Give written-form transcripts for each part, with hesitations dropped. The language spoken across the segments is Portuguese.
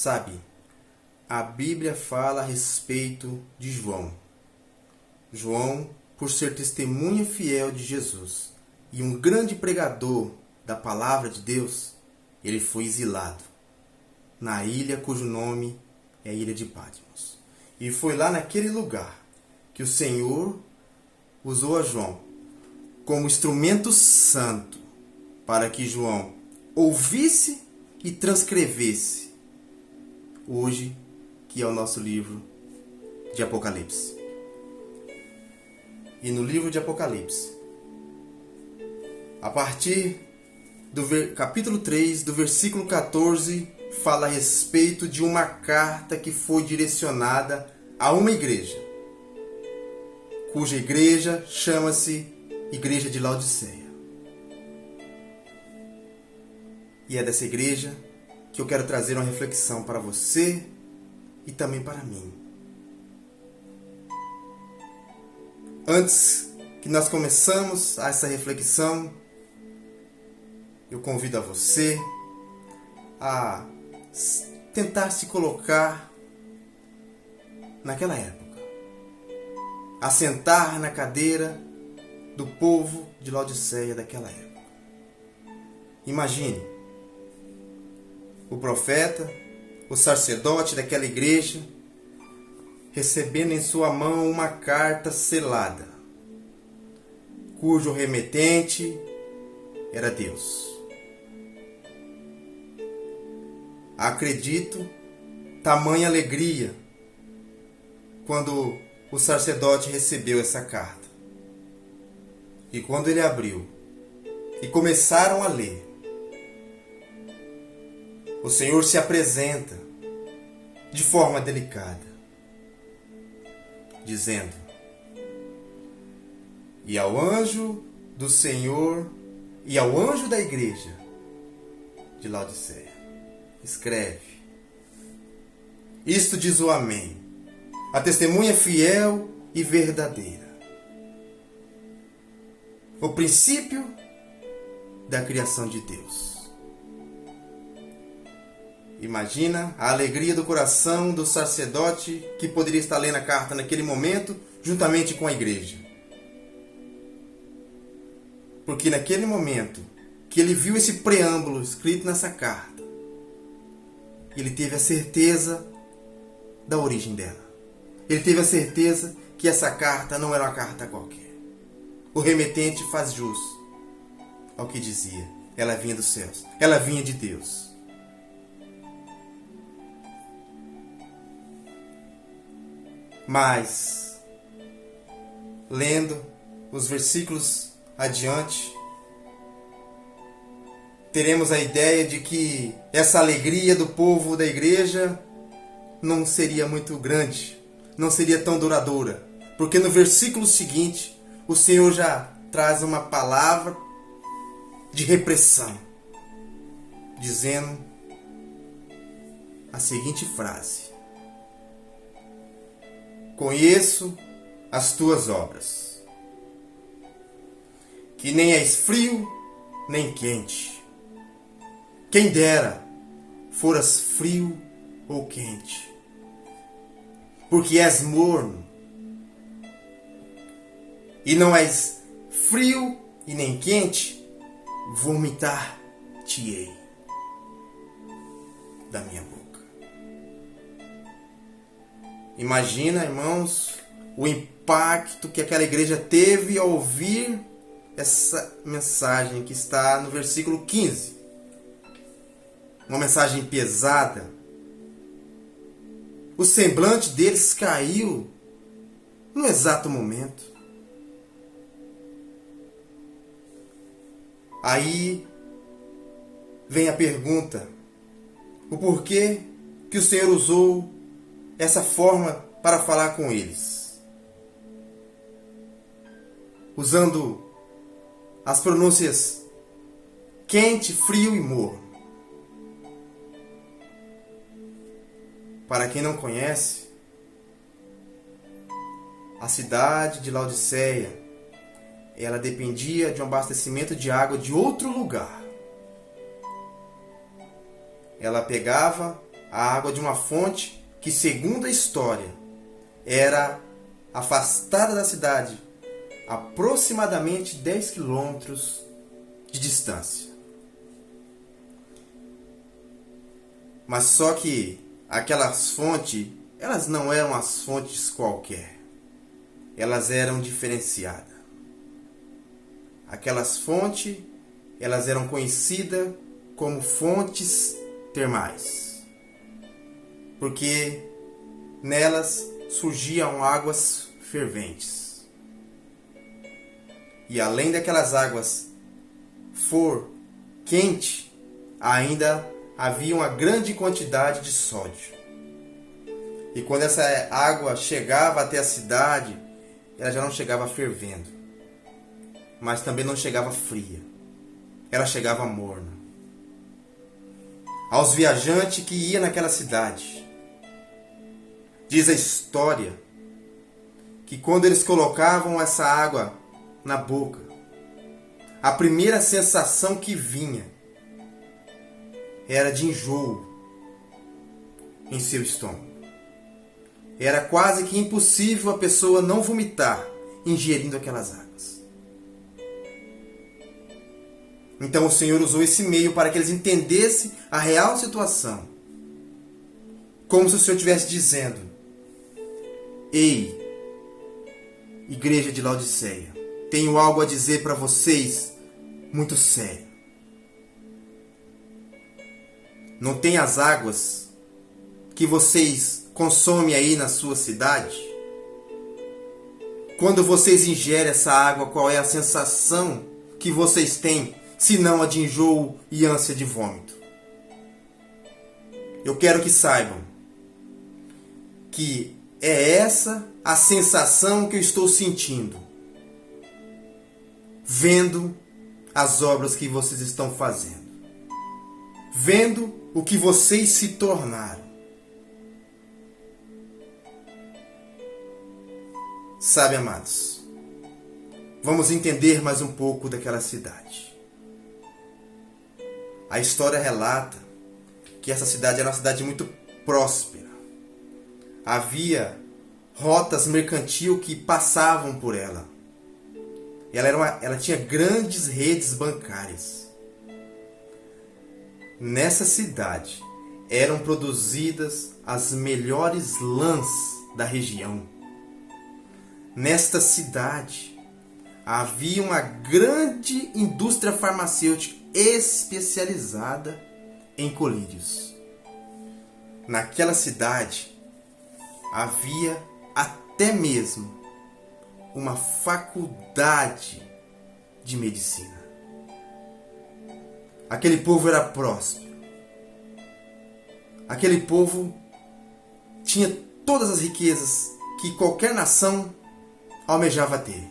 Sabe, a Bíblia fala a respeito de João. João, por ser testemunha fiel de Jesus e um grande pregador da palavra de Deus, ele foi exilado na ilha cujo nome é a Ilha de Patmos. E foi lá naquele lugar que o Senhor usou a João como instrumento santo para que João ouvisse e transcrevesse hoje, que é o nosso livro de Apocalipse. E no livro de Apocalipse, a partir do capítulo 3, do versículo 14, fala a respeito de uma carta que foi direcionada a uma igreja, cuja igreja chama-se Igreja de Laodiceia. E é dessa igreja que eu quero trazer uma reflexão para você e também para mim. Antes que nós começamos essa reflexão, eu convido a você a tentar se colocar naquela época, a sentar na cadeira do povo de Laodiceia daquela época. Imagine o profeta, o sacerdote daquela igreja, recebendo em sua mão uma carta selada, cujo remetente era Deus. Acredito tamanha alegria quando o sacerdote recebeu essa carta. E quando ele abriu e começaram a ler, o Senhor se apresenta de forma delicada, dizendo: e ao anjo do Senhor e ao anjo da igreja de Laodiceia, escreve: isto diz o Amém, a testemunha fiel e verdadeira, o princípio da criação de Deus. Imagina a alegria do coração do sacerdote que poderia estar lendo a carta naquele momento, juntamente com a igreja. Porque naquele momento que ele viu esse preâmbulo escrito nessa carta, ele teve a certeza da origem dela. Ele teve a certeza que essa carta não era uma carta qualquer. O remetente faz jus ao que dizia. Ela vinha dos céus. Ela vinha de Deus. Mas, lendo os versículos adiante, teremos a ideia de que essa alegria do povo da igreja não seria muito grande, não seria tão duradoura, porque no versículo seguinte o Senhor já traz uma palavra de repressão, dizendo a seguinte frase: conheço as tuas obras, que nem és frio nem quente. Quem dera foras frio ou quente, porque és morno, e não és frio e nem quente, vomitar-te-ei da minha boca. Imagina, irmãos, o impacto que aquela igreja teve ao ouvir essa mensagem que está no versículo 15. Uma mensagem pesada. O semblante deles caiu no exato momento. Aí vem a pergunta: o porquê que o Senhor usou essa forma para falar com eles, usando as pronúncias quente, frio e morno? Para quem não conhece, a cidade de Laodiceia, ela dependia de um abastecimento de água de outro lugar. Ela pegava a água de uma fonte que, segundo a história, era afastada da cidade, aproximadamente 10 quilômetros de distância. Mas só que aquelas fontes, elas não eram as fontes qualquer. Elas eram diferenciadas. Aquelas fontes, elas eram conhecidas como fontes termais. Porque nelas surgiam águas ferventes. E além daquelas águas for quente, ainda havia uma grande quantidade de sódio. E quando essa água chegava até a cidade, ela já não chegava fervendo, mas também não chegava fria. Ela chegava morna. Aos viajantes que iam naquela cidade, diz a história que quando eles colocavam essa água na boca, a primeira sensação que vinha era de enjoo em seu estômago. Era quase que impossível a pessoa não vomitar ingerindo aquelas águas. Então o Senhor usou esse meio para que eles entendessem a real situação. Como se o Senhor estivesse dizendo: ei, igreja de Laodiceia, tenho algo a dizer para vocês muito sério. Não tem as águas que vocês consomem aí na sua cidade? Quando vocês ingerem essa água, qual é a sensação que vocês têm, se não a de enjoo e ânsia de vômito? Eu quero que saibam que é essa a sensação que eu estou sentindo, vendo as obras que vocês estão fazendo, vendo o que vocês se tornaram. Sabe, amados, vamos entender mais um pouco daquela cidade. A história relata que essa cidade era uma cidade muito próspera. Havia rotas mercantil que passavam por ela. Ela tinha grandes redes bancárias. Nessa cidade eram produzidas as melhores lãs da região. Nesta cidade havia uma grande indústria farmacêutica especializada em colírios. Naquela cidade havia até mesmo uma faculdade de medicina. Aquele povo era próspero. Aquele povo tinha todas as riquezas que qualquer nação almejava ter.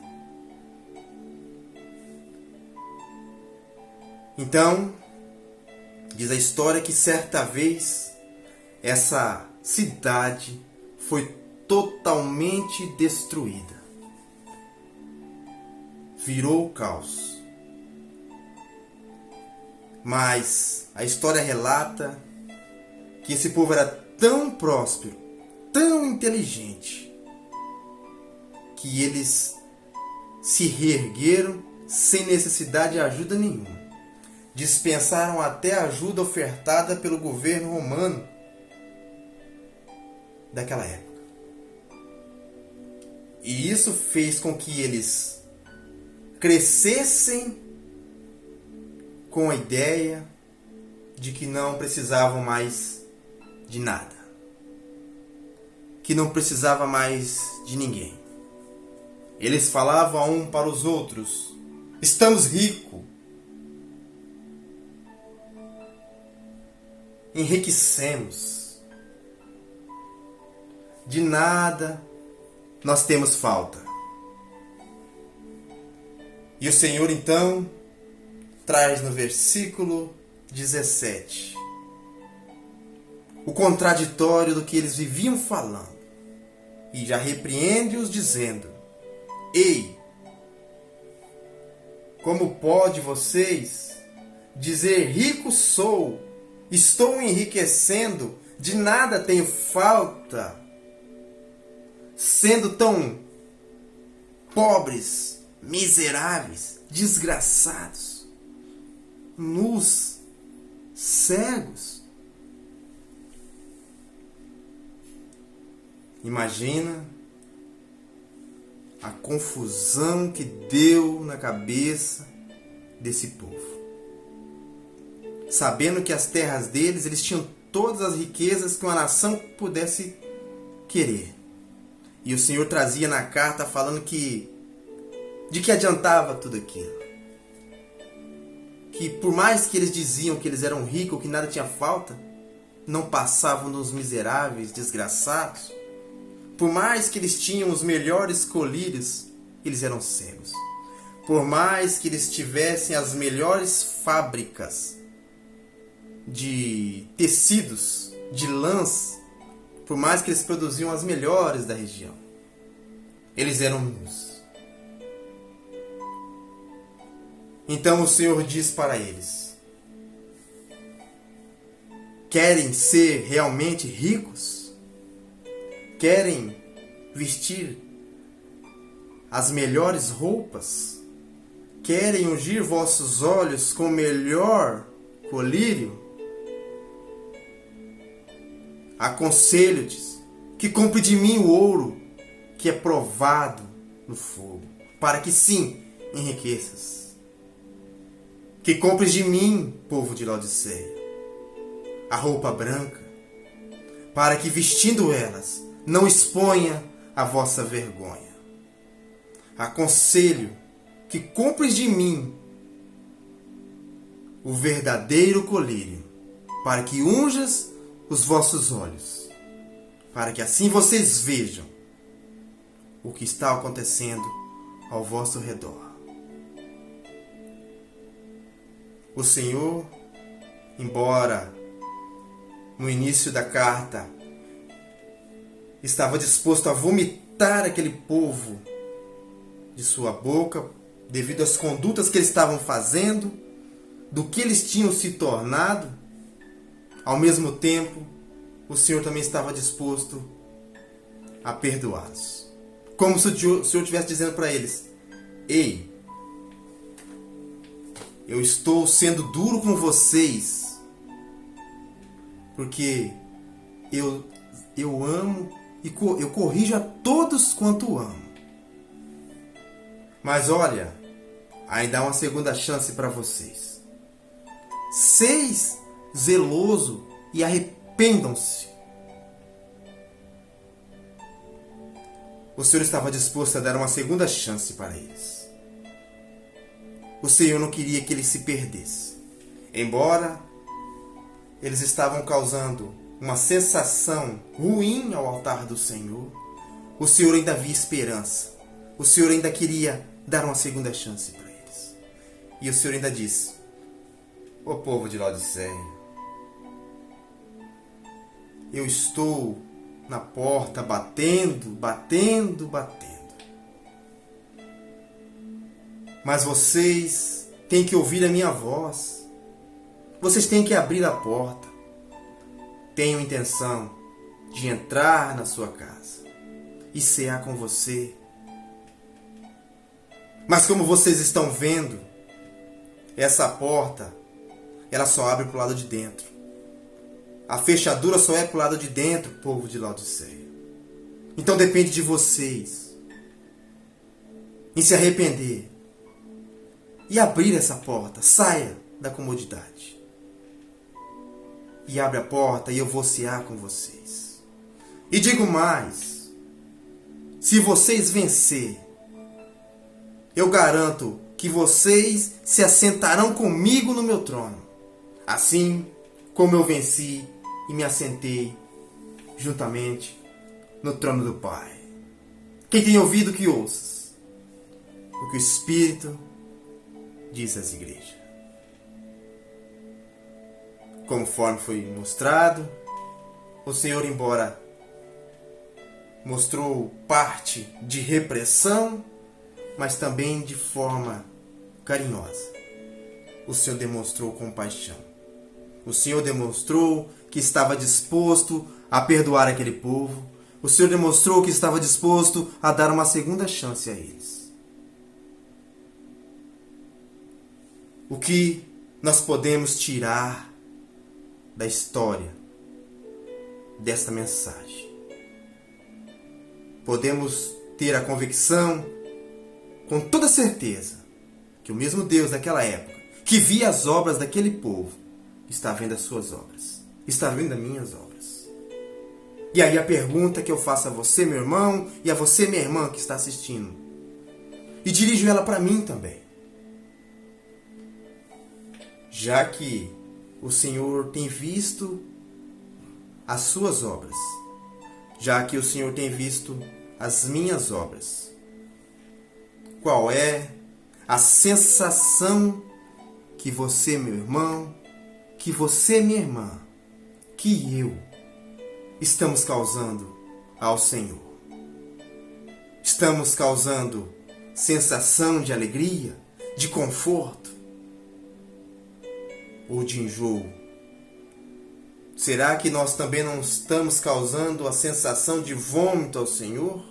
Então, diz a história que certa vez essa cidade foi totalmente destruída. Virou caos. Mas a história relata que esse povo era tão próspero, tão inteligente, que eles se reergueram sem necessidade de ajuda nenhuma. Dispensaram até a ajuda ofertada pelo governo romano daquela época. E isso fez com que eles crescessem com a ideia de que não precisavam mais de nada, que não precisava mais de ninguém. Eles falavam um para os outros: estamos ricos, enriquecemos, de nada nós temos falta. E o Senhor então traz no versículo 17 o contraditório do que eles viviam falando, e já repreende-os dizendo: ei, como pode vocês dizer rico sou, estou enriquecendo, De nada tenho falta, sendo tão pobres, miseráveis, desgraçados, nus, cegos. Imagina a confusão que deu na cabeça desse povo. Sabendo que as terras deles, eles tinham todas as riquezas que uma nação pudesse querer. E o Senhor trazia na carta falando que de que adiantava tudo aquilo. Que por mais que eles diziam que eles eram ricos, que nada tinha falta, não passavam dos miseráveis, desgraçados. Por mais que eles tinham os melhores colírios, eles eram cegos. Por mais que eles tivessem as melhores fábricas de tecidos, de lãs, por mais que eles produziam as melhores da região, eles eram nus. Então o Senhor diz para eles: querem ser realmente ricos? Querem vestir as melhores roupas? Querem ungir vossos olhos com o melhor colírio? Aconselho-te que compre de mim o ouro que é provado no fogo, para que sim enriqueças. Que compres de mim, povo de Laodiceia, a roupa branca, para que vestindo elas não exponha a vossa vergonha. Aconselho que compres de mim o verdadeiro colírio, para que unjas os vossos olhos, para que assim vocês vejam o que está acontecendo ao vosso redor. O Senhor, embora no início da carta estava disposto a vomitar aquele povo de sua boca, devido às condutas que eles estavam fazendo, do que eles tinham se tornado, ao mesmo tempo, o Senhor também estava disposto a perdoá-los. Como se o Senhor estivesse dizendo para eles: ei, eu estou sendo duro com vocês, porque eu amo e eu corrijo a todos quanto amo. Mas olha, ainda há uma segunda chance para vocês. Seis zeloso e arrependam-se. O Senhor estava disposto a dar uma segunda chance para eles. O Senhor não queria que eles se perdessem. Embora eles estavam causando uma sensação ruim ao altar do Senhor, o Senhor ainda via esperança. O Senhor ainda queria dar uma segunda chance para eles. E o Senhor ainda disse: ó povo de Laodiceia, eu estou na porta batendo. Mas vocês têm que ouvir a minha voz. Vocês têm que abrir a porta. Tenho intenção de entrar na sua casa e cear com você. Mas como vocês estão vendo, essa porta, ela só abre para o lado de dentro. A fechadura só é para o lado de dentro, povo de Laodiceia. Então depende de vocês em se arrepender e abrir essa porta. Saia da comodidade e abre a porta, e eu vou cear com vocês. E digo mais: se vocês vencer, eu garanto que vocês se assentarão comigo no meu trono, assim como eu venci e me assentei juntamente no trono do Pai. Quem tem ouvido, que ouça o que o Espírito diz às igrejas. Conforme foi mostrado, o Senhor, embora mostrou parte de repressão, mas também de forma carinhosa, o Senhor demonstrou compaixão. O Senhor demonstrou que estava disposto a perdoar aquele povo. O Senhor demonstrou que estava disposto a dar uma segunda chance a eles. O que nós podemos tirar da história desta mensagem? Podemos ter a convicção, com toda certeza, que o mesmo Deus daquela época, que via as obras daquele povo, está vendo as suas obras, está vendo as minhas obras. E aí a pergunta que eu faço a você, meu irmão, e a você, minha irmã, que está assistindo, e dirijo ela para mim também. Já que o Senhor tem visto as suas obras, já que o Senhor tem visto as minhas obras, qual é a sensação que você, meu irmão, que você, minha irmã, que eu estamos causando ao Senhor? Estamos causando sensação de alegria, de conforto ou de enjoo? Será que nós também não estamos causando a sensação de vômito ao Senhor?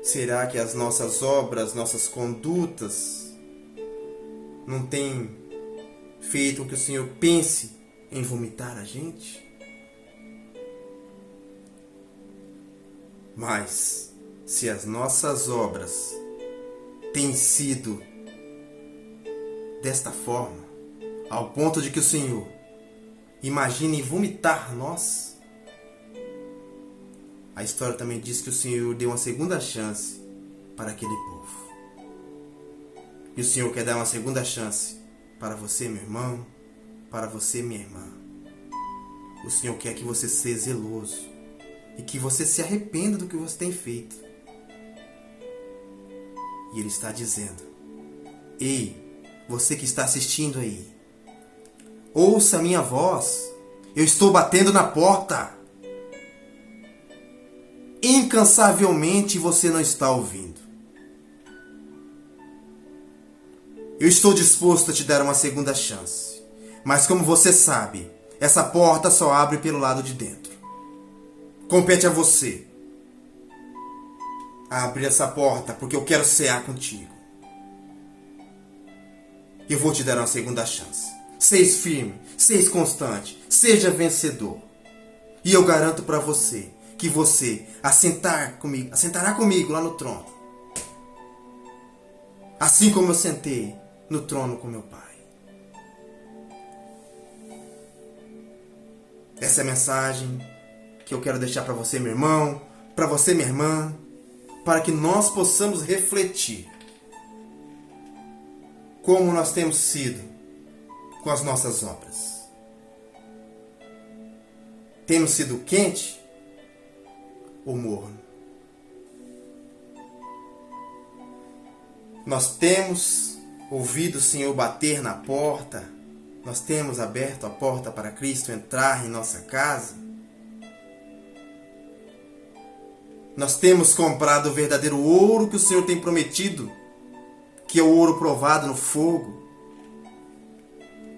Será que as nossas obras, nossas condutas não têm feito com que o Senhor pense em vomitar a gente? Mas, se as nossas obras têm sido desta forma, ao ponto de que o Senhor imagine vomitar nós, a história também diz que o Senhor deu uma segunda chance para aquele povo. E o Senhor quer dar uma segunda chance para você, meu irmão, para você, minha irmã. O Senhor quer que você seja zeloso e que você se arrependa do que você tem feito. E Ele está dizendo: ei, você que está assistindo aí, ouça a minha voz. Eu estou batendo na porta. Incansavelmente você não está ouvindo. Eu estou disposto a te dar uma segunda chance. Mas como você sabe, essa porta só abre pelo lado de dentro. Compete a você a abrir essa porta, porque eu quero cear contigo. Eu vou te dar uma segunda chance. Seja firme, seja constante, seja vencedor. E eu garanto para você que você assentará comigo lá no trono. Assim como eu sentei no trono com meu Pai. Essa é a mensagem que eu quero deixar para você, meu irmão, para você, minha irmã, para que nós possamos refletir como nós temos sido com as nossas obras. Temos sido quente ou morno? Nós temos ouvido o Senhor bater na porta? Nós temos aberto a porta para Cristo entrar em nossa casa? Nós temos comprado o verdadeiro ouro que o Senhor tem prometido, que é o ouro provado no fogo?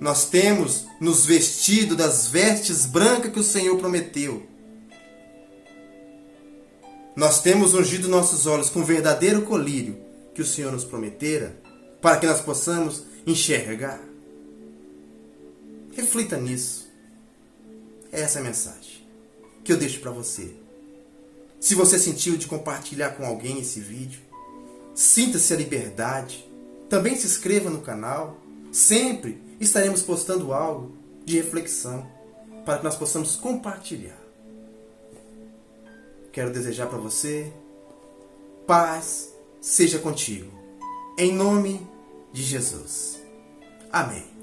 Nós temos nos vestido das vestes brancas que o Senhor prometeu? Nós temos ungido nossos olhos com o verdadeiro colírio que o Senhor nos prometera, para que nós possamos enxergar? Reflita nisso. Essa é a mensagem que eu deixo para você. Se você sentiu de compartilhar com alguém esse vídeo, sinta-se à liberdade. Também se inscreva no canal. Sempre estaremos postando algo de reflexão para que nós possamos compartilhar. Quero desejar para você paz seja contigo. Em nome de Jesus. Amém.